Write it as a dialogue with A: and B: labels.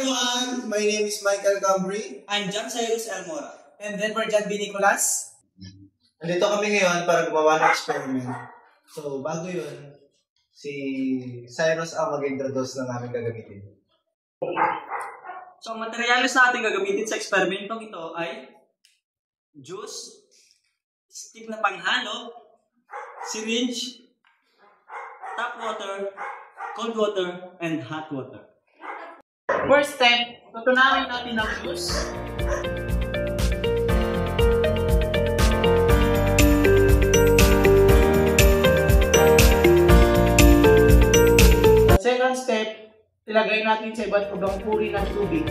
A: everyone! My name is Michael Cambry.
B: I'm John Cyrus Elmora.
C: And then for John B. Nicolas.
A: Nandito kami ngayon para gumawa ng experiment. So, bago yun, si Cyrus ang mag-introduce ng aming gagamitin.
B: So, ang materialis na ating gagamitin sa eksperimentong ito ay juice, stick na panghalo, syringe, tap water, cold water, and hot water.
C: First step, tutunawin natin ang juice. Second step, ilagay natin sa iba't ibang uri ng tubig.